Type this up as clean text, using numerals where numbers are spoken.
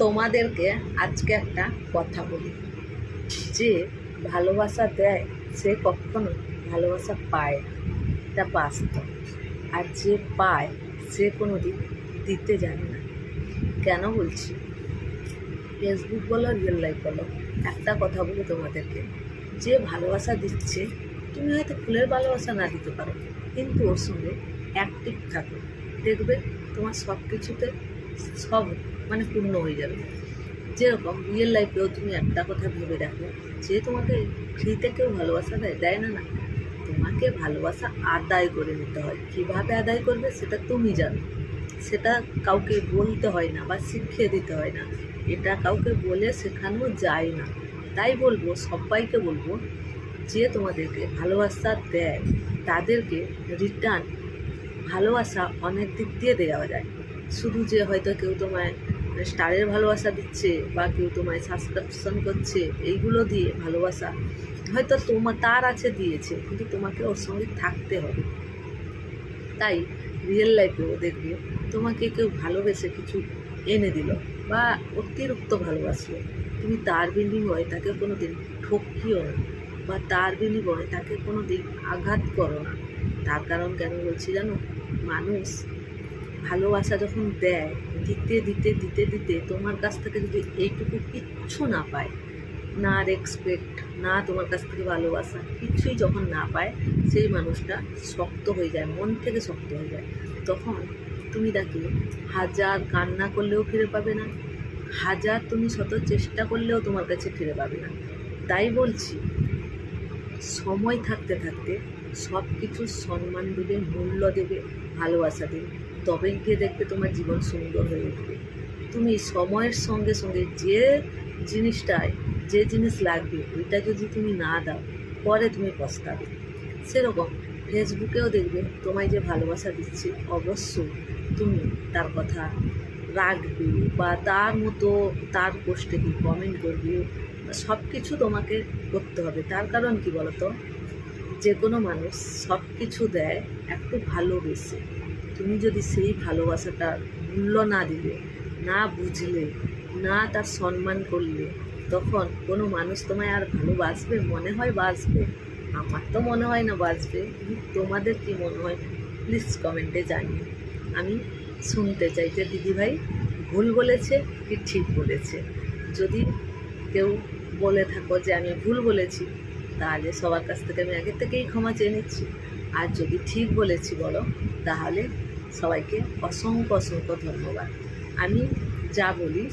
তোমাদেরকে আজকে একটা কথা বলি, যে ভালোবাসা দেয় সে কখনো ভালোবাসা পায় না, এটা বাস্তব। আর যে পায় সে কোনো দিন দিতে জানে না। কেন বলছি? ফেসবুক বলো, রিয়েল লাইফ বলো, একটা কথা বলি তোমাদেরকে, যে ভালোবাসা দিচ্ছে, তুমি হয়তো ফুলের ভালোবাসা না দিতে পারো, কিন্তু ওর সঙ্গে অ্যাক্টিভ থাকো, দেখবে তোমার সব কিছুতে সব পূর্ণ হয়ে যাবে। যেরকম রিয়েল লাইফেও তুমি একটা কথা ভেবে রাখো, যে তোমাকে ফ্রিতে কেউ ভালোবাসা দেয় না। না, তোমাকে ভালোবাসা আদায় করে নিতে হয়। কীভাবে আদায় করবে সেটা তুমি জানো, সেটা কাউকে বলতে হয় না বা শিখিয়ে দিতে হয় না, এটা কাউকে বলে শেখানো যায় না। তাই বলবো, সবাইকে বলবো, যে তোমাদেরকে ভালোবাসা দেয় তাদেরকে রিটার্ন ভালোবাসা অনেক দিক দিয়ে দেওয়া যায়। শুধু যে হয়তো কেউ তোমায় স্টারের ভালোবাসা দিচ্ছে বা কেউ তোমায় সাবস্ক্রিপশন করছে, এইগুলো দিয়ে ভালোবাসা হয়তো তার আছে, দিয়েছে, কিন্তু তোমাকে ওর সঙ্গে থাকতে হবে। তাই রিয়েল লাইফেও দেখবে, তোমাকে কেউ ভালোবেসে কিছু এনে দিল বা অতিরিক্ত ভালোবাসলো, তুমি তার বিনিময়ে তাকে কোনো দিন ঠকিও না বা তার বিনিময়ে তাকে কোনো দিন আঘাত করো না। তার কারণ কেন বলছি জানো? মানুষ ভালোবাসা যখন দেয়, দিতে দিতে দিতে দিতে তোমার কাছ থেকে যদি এইটুকু কিচ্ছু না পায়, না রেসপেক্ট, না তোমার কাছ থেকে ভালোবাসা, কিছুই যখন না পায়, সেই মানুষটা শক্ত হয়ে যায়, মন থেকে শক্ত হয়ে যায়। তখন তুমি তাকে হাজার কান্না করলেও ফিরে পাবে না, হাজার তুমি শত চেষ্টা করলেও তোমার কাছে ফিরে পাবে না। তাই বলছি, সময় থাকতে থাকতে সব কিছুর সম্মান দেবে, মূল্য দেবে, ভালোবাসা দেবে, তবেই গিয়ে দেখবে তোমার জীবন সুন্দর হয়ে উঠবে। তুমি সময়ের সঙ্গে সঙ্গে যে জিনিস লাগবে ওইটা যদি তুমি না দাও, পরে তুমি পস্তাবে। সেরকম ফেসবুকেও দেখবে, তোমায় যে ভালোবাসা দিচ্ছে, অবশ্যই তুমি তার কথা রাখবে বা তার মতো তার পোস্টে কি কমেন্ট করবে, সব কিছু তোমাকে করতে হবে। তার কারণ কি বলতো? যে কোনো মানুষ সব কিছু দেয় একটু ভালোবেসে। তুমি যদি সেই ভালোবাসাটার মূল্য না দিলে, না বুঝলে, না তার সম্মান করলে, তখন কোনো মানুষ তোমায় আর ভালোবাসবে? মনে হয় বাসবে? আমার তো মনে হয় না বাসবে। তোমাদের কি মনে হয়? প্লিজ কমেন্টে জানিয়ে আমি শুনতে চাই যে দিদিভাই ভুল বলেছে কি ঠিক বলেছে। যদি কেউ বলে থাকো যে আমি ভুল বলেছি, তাহলে সবার কাছ থেকে আমি আগে থেকেই ক্ষমা চেয়ে নিচ্ছি। আর যদি ঠিক বলেছি বলো, তাহলে সবাইকে অসংখ্য অসংখ্য ধন্যবাদ। আমি যা বলি